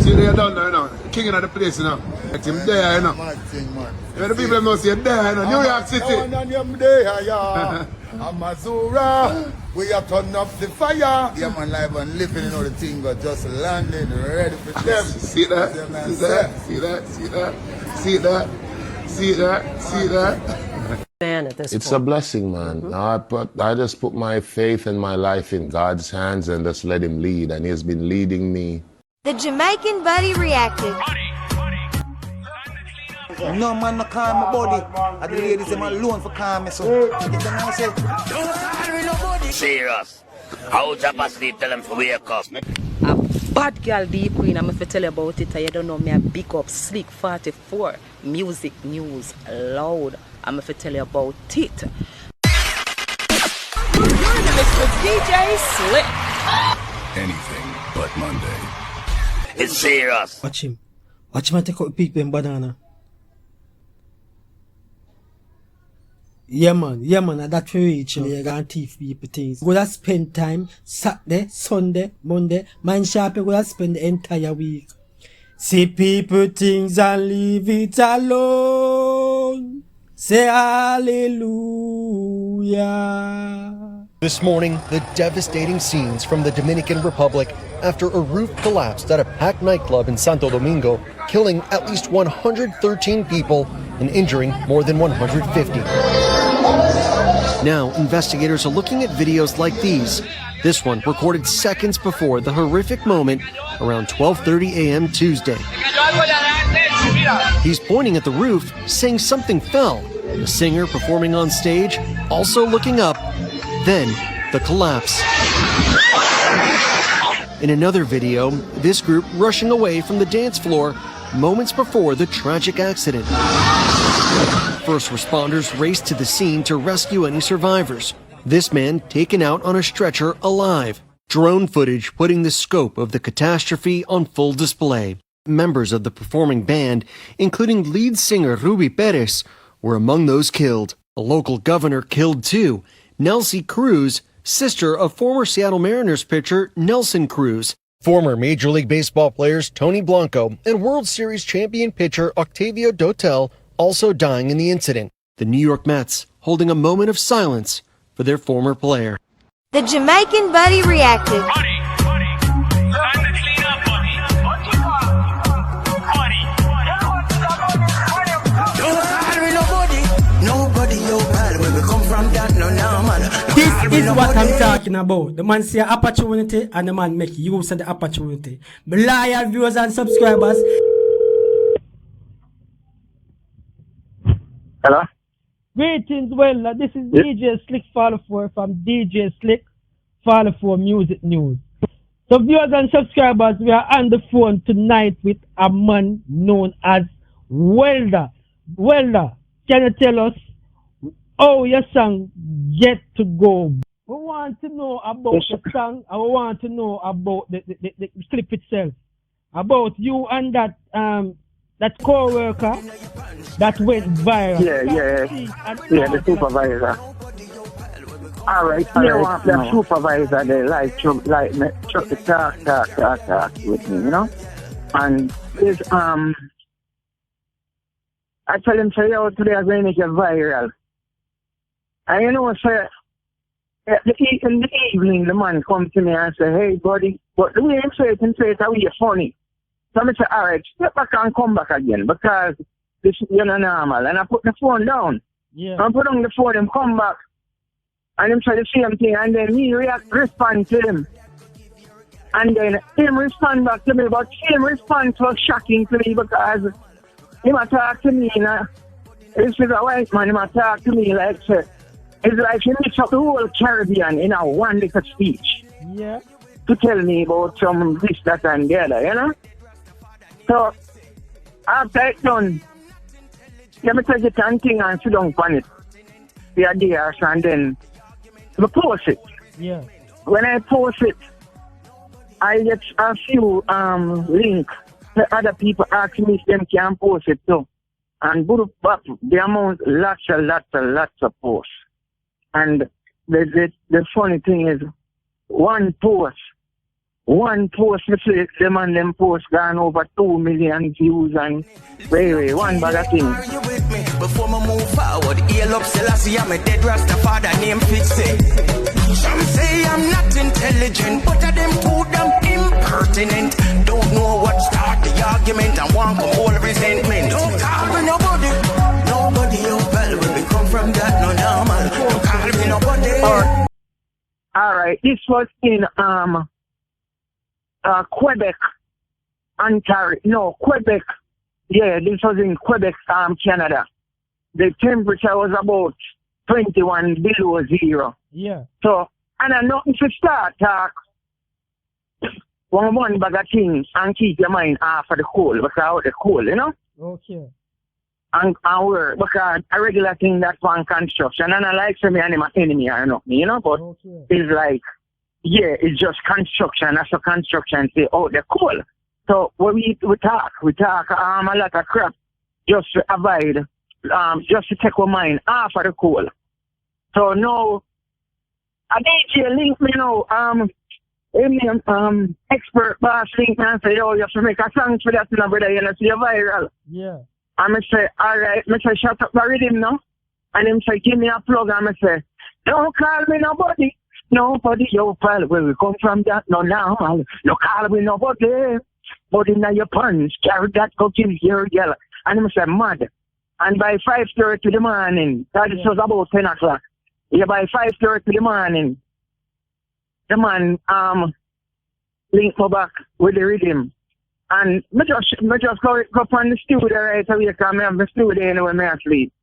shit they done now, you know. King of the place, you know. Let him there, you know. Mad thing, man. Yeah, the people know say there, you know. New York City. Amazura, we are turning up the fire. Yeah, man, live and living, you know, the thing got just landed, ready for them. See that? See that? See that? See that? See that? See that? See that? It's a blessing, man. I just put my faith and my life in God's hands and just let him lead, and he's been leading me. The Jamaican buddy reacted. No man no call my body. And the ladies them alone for calm me so. Serious. How Japa sleep tell them to wake up. A bad girl deep queen, I'm gonna tell you about it. I don't know me a big up Slick 44. Music news loud. I'm gonna tell you about it. DJ Slick. Anything but Monday. It's serious. Watch him. Watch him take out people in banana. Yeah man, that's for reach. You're gonna teach people things. Go to spend time Saturday, Sunday, Monday. Man sharp, go to spend the entire week. See people things and leave it alone. Say hallelujah. This morning, the devastating scenes from the Dominican Republic after a roof collapsed at a packed nightclub in Santo Domingo, killing at least 113 people and injuring more than 150. Now, investigators are looking at videos like these. This one recorded seconds before the horrific moment around 12:30 a.m. Tuesday. He's pointing at the roof, saying something fell. The singer performing on stage, also looking up. Then, the collapse. In another video, this group rushing away from the dance floor moments before the tragic accident. First responders raced to the scene to rescue any survivors. This man taken out on a stretcher alive. Drone footage putting the scope of the catastrophe on full display. Members of the performing band, including lead singer Ruby Perez, were among those killed. A local governor killed too, Nelsie Cruz, sister of former Seattle Mariners pitcher Nelson Cruz. Former Major League Baseball players Tony Blanco and World Series champion pitcher Octavio Dotel also dying in the incident. The New York Mets holding a moment of silence for their former player. The Jamaican buddy reacted. This is what I'm talking about. The man see opportunity and the man make use of the opportunity. Loyal viewers and subscribers. Hello? Greetings, Welder. This is DJ Slick 44 from DJ Slick 44 Music News. So viewers and subscribers, we are on the phone tonight with a man known as Welder. Welder, can you tell us how your song Get to Go? We want to know about the song, and we want to know about the clip itself. About you and that co-worker that went viral. Yeah, the supervisor. Alright, the supervisor, they like to talk with me, you know? And this, I tell him, say, yo, today I'm going to make it viral. And you know, sir, in the evening, the man comes to me and say, hey, buddy, but the way him say it, how you funny. So I say, all right, step back and come back again because this is not normal. And I put the phone down. Yeah. I put on the phone and come back. And him say the same thing. And then me respond to him. And then him respond back to me. But him response was shocking to me because he might talk to me. This is a white man. He might talk to me like, it's like he mix up the whole Caribbean in a one little speech. Yeah. To tell me about some this, that, and the other, you know? So, after it's done, let me take it and thing and sit down on it. The idea, and then I post it. Yeah. When I post it, I get a few links that other people ask me if them can post it too. And put up the amount, lots of posts. And the funny thing is, one post one post, me see them and them post gone over 2 million views and wait, one bag of things. Are you with me? Before me move forward, hail up Selassie, I'm a dead Rasta father name fix it. Some say I'm not intelligent, but of them too damn impertinent. Don't know what start the argument and want come all resentment. Don't call me nobody, nobody you well when we come from that no normal. Don't call me nobody. All right, this was in Quebec, Ontario. No, Quebec. Yeah, this was in Quebec, Canada. The temperature was about 21 below zero. Yeah. So, and I nothing to start talk. One bag of things and keep your mind off of the cold because the cold, you know? Okay. And work because a regular thing that's on construction. And I like to me and my enemy or nothing, you know? But it's like, yeah, it's just construction. That's a construction say, oh, they're cool. So when we talk a lot of crap just to avoid, just to take our mind off of the cool. So now, a DJ link me now, expert boss link me and say, yo, you have to make a song for that, you know, brother, you know, so you're viral. Yeah. And I say, all right, I say, shut up the rhythm now. And him say, give me a plug. And I say, don't call me nobody. Nobody, yo, pal, where we come from that, no, now. No call me nobody. But in your pants, carry that, go give your girl. And I say, mad. And by 5:30 in the morning, that was about 10 o'clock. Yeah, by 5:30 in the morning, the man linked me back with the rhythm. And I just go up on the studio right away because I have the studio anyway, I sleep.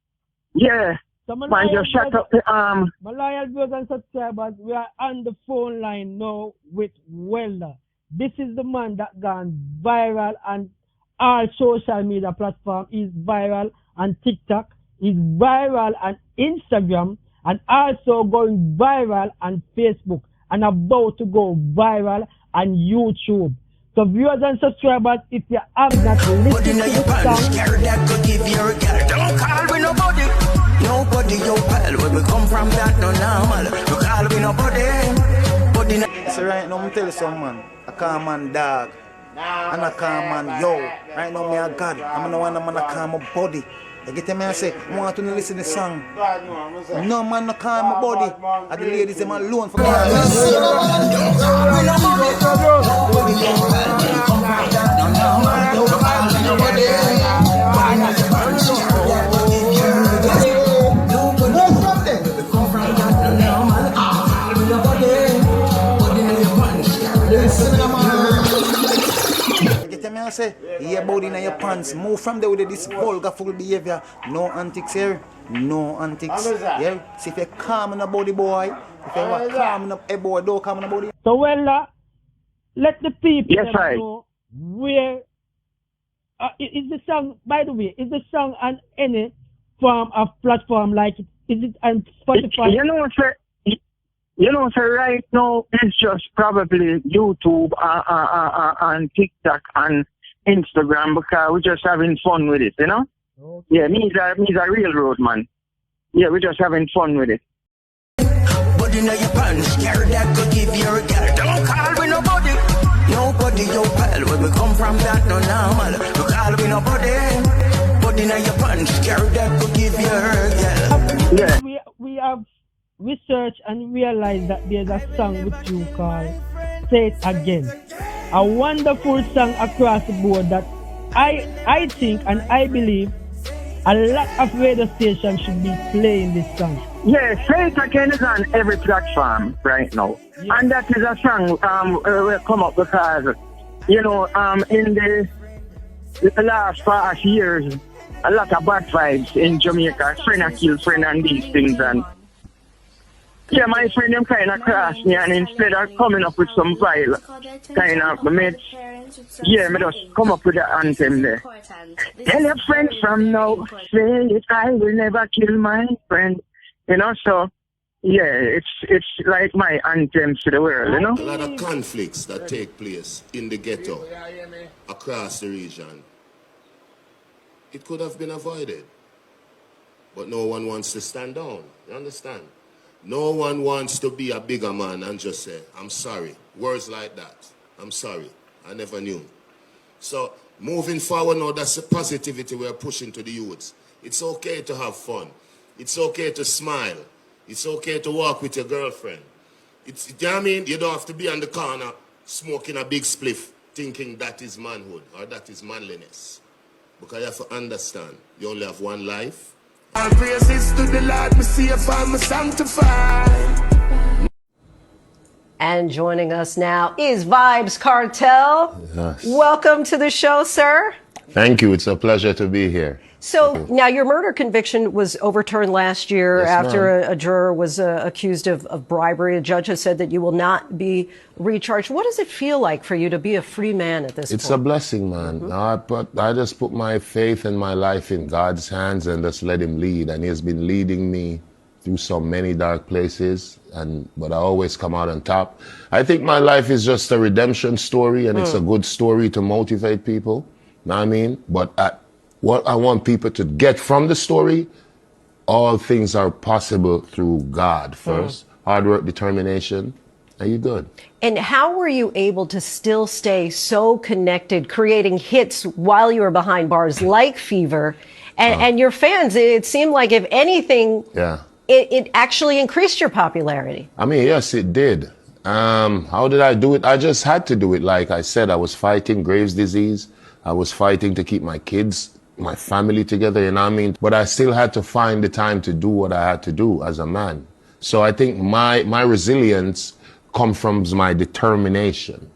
Yeah. So man, just shut up the my loyal viewers and subscribers, we are on the phone line now with Welder. This is the man that gone viral on all social media platforms. He's viral on TikTok, he's viral on Instagram, and also going viral on Facebook, and about to go viral on YouTube. So viewers and subscribers, if you have not listened to the song, don't call me nobody. Nobody your pal. Where we come from that no normal. You call me nobody. So right now, I'm tell you some man, I call man dog, and I call man yo. Right now, me a God. I'm the one that man I call my body. You get me? I say, I want to listen to the song. No man, no call my body. And the ladies, them alone for me. I say, yeah, body in your pants. Move from there with this vulgar full behavior. No antics here. No antics. Yeah. See if you're calm in the body, boy. If you're calm in the boy, don't calm in the body. So Welder, let the people know where is the song, by the way, is the song on any form of platform like it? Is it on Spotify? You know, sir, right now it's just probably YouTube and TikTok and Instagram because we're just having fun with it, you know? Okay. Yeah, me's a real road man. Yeah, we're just having fun with it. But in your pants, carry that could give your girl. Don't call me nobody. Nobody your pal. Where we come from that no normal. You call me nobody. But in your pants, carry that could give your girl. Yeah. We have researched and realized that there's a song with you called Say It Again. A wonderful song across the board that I think and I believe a lot of radio stations should be playing this song. Yeah, Say It Again is on every platform right now. Yeah. And that is a song will come up because, you know, in the last past years, a lot of bad vibes in Jamaica. Friend I kill friend and these things. And yeah, my friend them kind of crashed me, and instead of coming up with some vile kind of made, yeah, me just come up with the anthem there. Tell your friend from now, say it, I will never kill my friend. You know, so yeah, it's like my anthem to the world, you know. A lot of conflicts that take place in the ghetto across the region. It could have been avoided, but no one wants to stand down. You understand? No one wants to be a bigger man and just say, I'm sorry. Words like that. I'm sorry. I never knew. So moving forward now, that's the positivity we're pushing to the youths. It's okay to have fun. It's okay to smile. It's okay to walk with your girlfriend. It's, you know what I mean? You don't have to be on the corner smoking a big spliff thinking that is manhood or that is manliness. Because you have to understand, you only have one life. All praises to the Lord, me safe and me sanctified. And joining us now is Vybz Kartel. Yes. Welcome to the show, sir. Thank you. It's a pleasure to be here. So now your murder conviction was overturned last year after a juror was accused of bribery. A judge has said that you will not be recharged. What does it feel like for you to be a free man at this point? It's a blessing, man. I just put my faith and my life in God's hands and just let him lead. And he has been leading me through so many dark places, but I always come out on top. I think my life is just a redemption story, and it's a good story to motivate people. Know what I mean? But what I want people to get from the story, all things are possible through God first. Hard work, determination, and you're good. And how were you able to still stay so connected, creating hits while you were behind bars like Fever? And your fans, it seemed like if anything, it actually increased your popularity. I mean, yes, it did. How did I do it? I just had to do it. Like I said, I was fighting Graves' disease. I was fighting to keep my kids, my family together, you know what I mean? But I still had to find the time to do what I had to do as a man. So I think my resilience comes from my determination.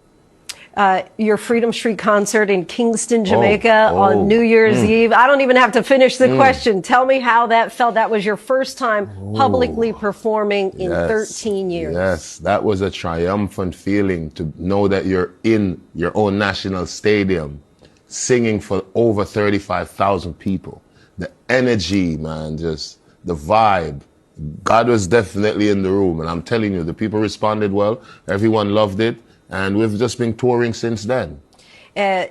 Your Freedom Street concert in Kingston, Jamaica on New Year's Eve. I don't even have to finish the question. Tell me how that felt. That was your first time publicly performing in 13 years. Yes, that was a triumphant feeling to know that you're in your own national stadium singing for over 35,000 people. The energy, man, just the vibe. God was definitely in the room. And I'm telling you, the people responded well. Everyone loved it. And we've just been touring since then.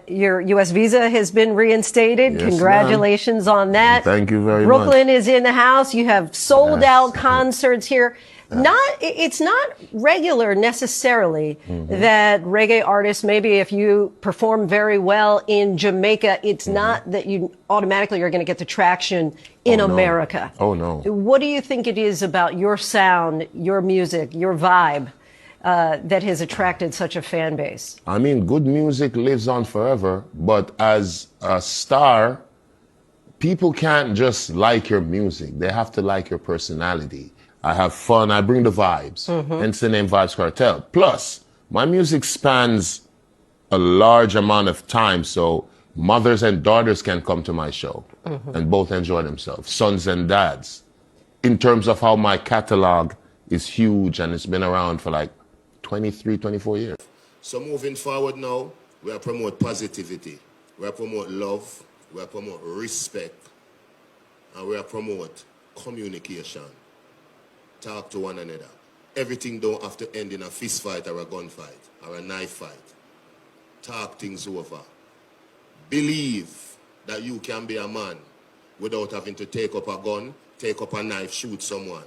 Your U.S. visa has been reinstated. Yes, congratulations on that. Thank you very much. Brooklyn is in the house. You have sold out concerts here. It's not regular necessarily that reggae artists, maybe if you perform very well in Jamaica, it's not that you automatically are going to get the traction in America. Oh, no. What do you think it is about your sound, your music, your vibe that has attracted such a fan base? I mean, good music lives on forever, but as a star, people can't just like your music. They have to like your personality. I have fun. I bring the vibes. Hence the name Vybz Kartel. Plus, my music spans a large amount of time, so mothers and daughters can come to my show and both enjoy themselves, sons and dads. In terms of how my catalog is huge and it's been around for like 23, 24 years. So moving forward now, we are promote positivity. We are promote love. We are promote respect. And we are promote communication. Talk to one another. Everything don't have to end in a fist fight or a gunfight or a knife fight. Talk things over. Believe that you can be a man without having to take up a gun, take up a knife, shoot someone.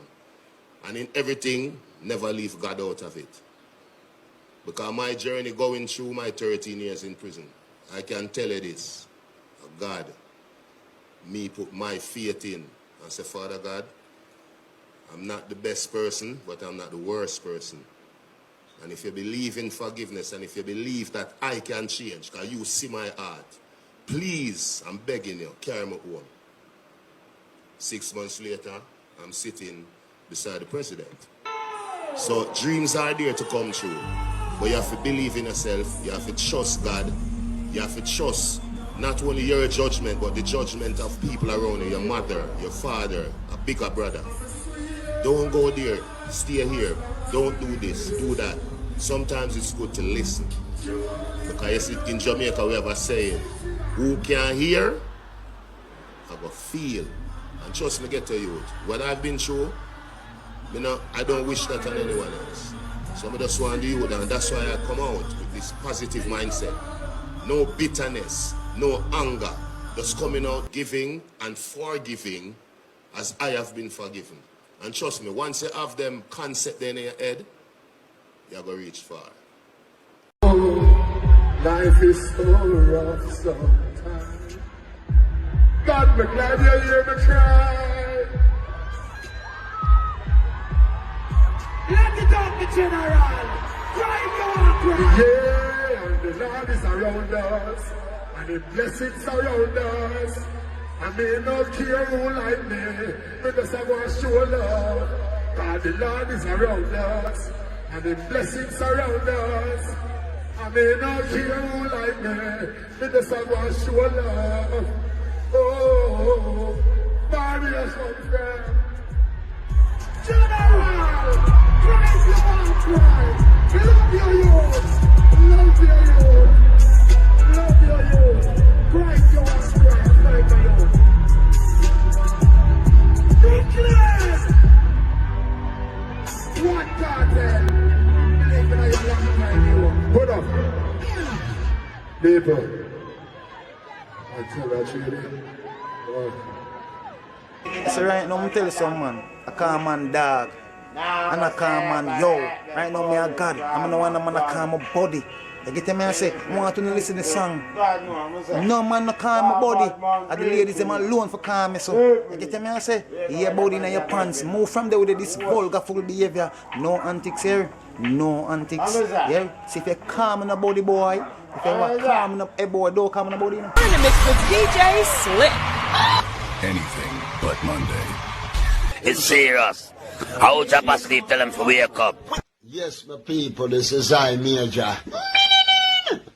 And in everything, never leave God out of it. Because my journey going through my 13 years in prison, I can tell you this. God, me put my faith in and say, Father God, I'm not the best person, but I'm not the worst person. And if you believe in forgiveness and if you believe that I can change, because you see my heart, please, I'm begging you, carry me home. 6 months later, I'm sitting beside the president. So dreams are there to come true. But you have to believe in yourself, you have to trust God, you have to trust not only your judgment, but the judgment of people around you, your mother, your father, a bigger brother. Don't go there, stay here, don't do this, do that. Sometimes it's good to listen. Because in Jamaica we have a saying, who can hear, I go feel. And trust me, get to you, what I've been through, I don't wish that on anyone else. So I just want to do that, and that's why I come out with this positive mindset. No bitterness, no anger, just coming out giving and forgiving as I have been forgiven. And trust me, once you have them concept in your head, you're going to reach far. Life is so rough sometimes. God, me glad you hear me cry. Let it up, the general. Drive your cry. Yeah, and the Lord is around us, and the blessings around us. I may not care who like me, because I want to show love. God, the Lord is around us, and the blessings around us. I may not care who like me, because I want to show love. Oh, barriers come from General, praise your cry. Love your youth, love your youth, love your youth. Praise your cry, praise your youth. Brooklyn, what cartel? Believe in your long time, you. Put up, people. I tell that you. So right now, I'm tell you some man, I call man dog, and I call man yo. Right now, me a God, I'm the one man I call my body. You get me? I say, I want to listen to the song. No man no call my body. And the ladies them alone for call me so. You get me? I say, yeah, body in your pants. Move from there with this vulgar full behavior. No antics here. No antics. Yeah. See if you calm in the body boy. If you want calm in the boy, don't calm in the body. In the mix with DJ Slick. Anything but Monday. It's serious. How Jabba sleep, tell them to wake up. Yes, my people, this is I, Major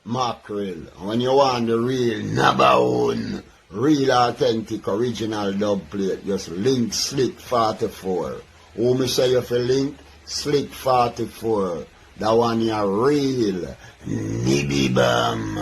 Mackerel. When you want the real, number one, real authentic, original dub plate, just link Slick 44. Who me say you feel link? Slick 44. That one you real, nibby bam.